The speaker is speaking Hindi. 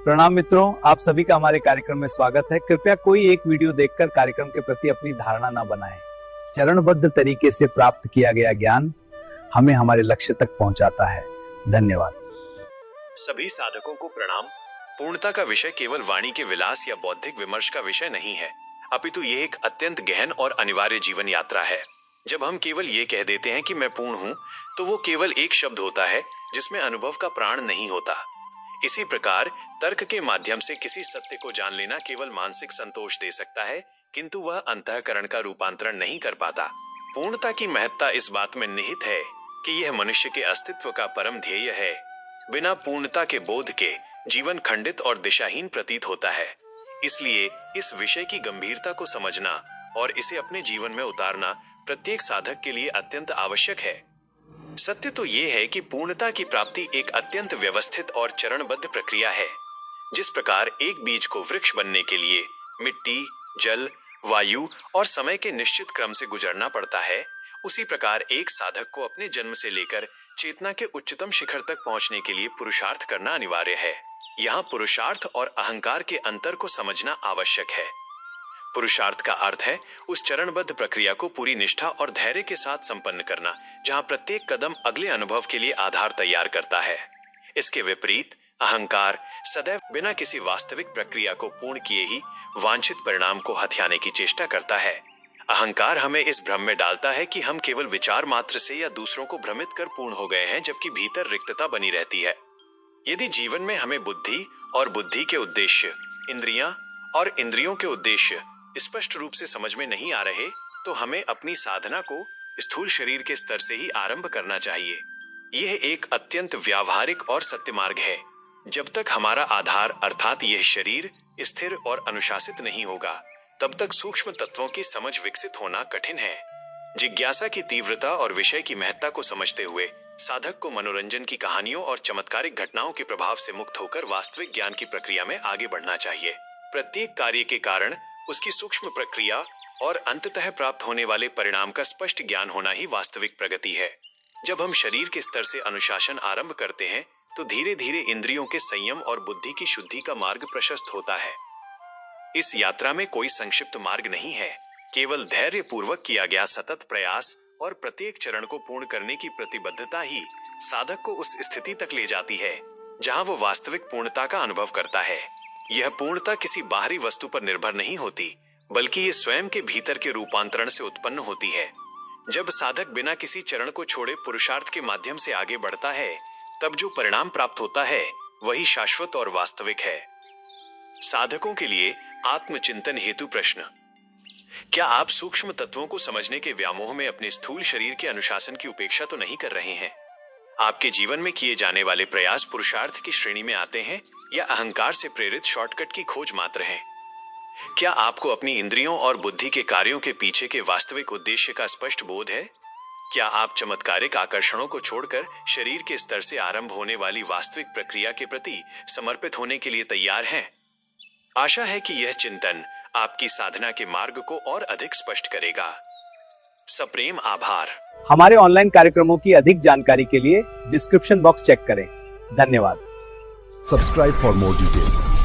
प्रणाम मित्रों, आप सभी का हमारे कार्यक्रम में स्वागत है। कृपया कोई एक वीडियो देखकर कार्यक्रम के प्रति अपनी धारणा न बनाएं। चरणबद्ध तरीके से प्राप्त किया गया ज्ञान हमें हमारे लक्ष्य तक पहुंचाता है। धन्यवाद। सभी साधकों को प्रणाम। पूर्णता का विषय केवल वाणी के विलास या बौद्धिक विमर्श का विषय नहीं है, अपितु यह एक अत्यंत गहन और अनिवार्य जीवन यात्रा है। जब हम केवल ये कह देते हैं कि मैं पूर्ण हूं, तो वो केवल एक शब्द होता है जिसमें अनुभव का प्राण नहीं होता। इसी प्रकार तर्क के माध्यम से किसी सत्य को जान लेना केवल मानसिक संतोष दे सकता है, किंतु वह अंतःकरण का रूपांतरण नहीं कर पाता। पूर्णता की महत्ता इस बात में निहित है कि यह मनुष्य के अस्तित्व का परम ध्येय है। बिना पूर्णता के बोध के जीवन खंडित और दिशाहीन प्रतीत होता है। इसलिए इस विषय की गंभीरता को समझना और इसे अपने जीवन में उतारना प्रत्येक साधक के लिए अत्यंत आवश्यक है। सत्य तो ये है कि पूर्णता की प्राप्ति एक अत्यंत व्यवस्थित और चरणबद्ध प्रक्रिया है। जिस प्रकार एक बीज को वृक्ष बनने के लिए मिट्टी, जल, वायु और समय के निश्चित क्रम से गुजरना पड़ता है, उसी प्रकार एक साधक को अपने जन्म से लेकर चेतना के उच्चतम शिखर तक पहुंचने के लिए पुरुषार्थ करना अनिवार्य है। यहाँ पुरुषार्थ और अहंकार के अंतर को समझना आवश्यक है। पुरुषार्थ का अर्थ है उस चरणबद्ध प्रक्रिया को पूरी निष्ठा और धैर्य के साथ संपन्न करना, जहां प्रत्येक कदम अगले अनुभव के लिए आधार तैयार करता है। इसके विपरीत अहंकार सदैव बिना किसी वास्तविक प्रक्रिया को पूर्ण किए ही वांछित परिणाम को हथियाने की चेष्टा करता है। अहंकार हमें इस भ्रम में डालता है कि हम केवल विचार मात्र से या दूसरों को भ्रमित कर पूर्ण हो गए हैं, जबकि भीतर रिक्तता बनी रहती है। यदि जीवन में हमें बुद्धि और बुद्धि के उद्देश्य, इंद्रियां और इंद्रियों के उद्देश्य स्पष्ट रूप से समझ में नहीं आ रहे, तो हमें अपनी साधना को स्थूल शरीर के स्तर से ही आरंभ करना चाहिए। यह एक अत्यंत व्यावहारिक और सत्य मार्ग है। जब तक हमारा आधार अर्थात यह शरीर स्थिर और अनुशासित नहीं होगा, तब तक सूक्ष्म तत्वों की समझ विकसित होना कठिन है। जिज्ञासा की तीव्रता और विषय की महत्ता को समझते हुए साधक को मनोरंजन की कहानियों और चमत्कारिक घटनाओं के प्रभाव से मुक्त होकर वास्तविक ज्ञान की प्रक्रिया में आगे बढ़ना चाहिए। प्रत्येक कार्य के कारण उसकी सूक्ष्म प्रक्रिया और अंततः प्राप्त होने वाले परिणाम का स्पष्ट ज्ञान होना ही वास्तविक प्रगति है। जब हम शरीर के स्तर से अनुशासन आरंभ करते हैं, तो धीरे धीरे इंद्रियों के संयम और बुद्धि की शुद्धि का मार्ग प्रशस्त होता है। इस यात्रा में कोई संक्षिप्त मार्ग नहीं है, केवल धैर्य पूर्वक किया गया सतत प्रयास और प्रत्येक चरण को पूर्ण करने की प्रतिबद्धता ही साधक को उस स्थिति तक ले जाती है जहां वो वास्तविक पूर्णता का अनुभव करता है। यह पूर्णता किसी बाहरी वस्तु पर निर्भर नहीं होती, बल्कि ये स्वयं के भीतर के रूपांतरण से उत्पन्न होती है। जब साधक बिना किसी चरण को छोड़े पुरुषार्थ के माध्यम से आगे बढ़ता है, तब जो परिणाम प्राप्त होता है वही शाश्वत और वास्तविक है। साधकों के लिए आत्मचिंतन हेतु प्रश्न: क्या आप सूक्ष्म तत्वों को समझने के व्यामोह में अपने स्थूल शरीर के अनुशासन की उपेक्षा तो नहीं कर रहे हैं? आपके जीवन में किए जाने वाले प्रयास पुरुषार्थ की श्रेणी में आते हैं या अहंकार से प्रेरित शॉर्टकट की खोज मात्र हैं? क्या आपको अपनी इंद्रियों और बुद्धि के कार्यों के पीछे के वास्तविक उद्देश्य का स्पष्ट बोध है? क्या आप चमत्कारिक आकर्षणों को छोड़कर शरीर के स्तर से आरंभ होने वाली वास्तविक प्रक्रिया के प्रति समर्पित होने के लिए तैयार हैं? आशा है कि यह चिंतन आपकी साधना के मार्ग को और अधिक स्पष्ट करेगा। सप्रेम आभार। हमारे ऑनलाइन कार्यक्रमों की अधिक जानकारी के लिए डिस्क्रिप्शन बॉक्स चेक करें। धन्यवाद। Subscribe for more details.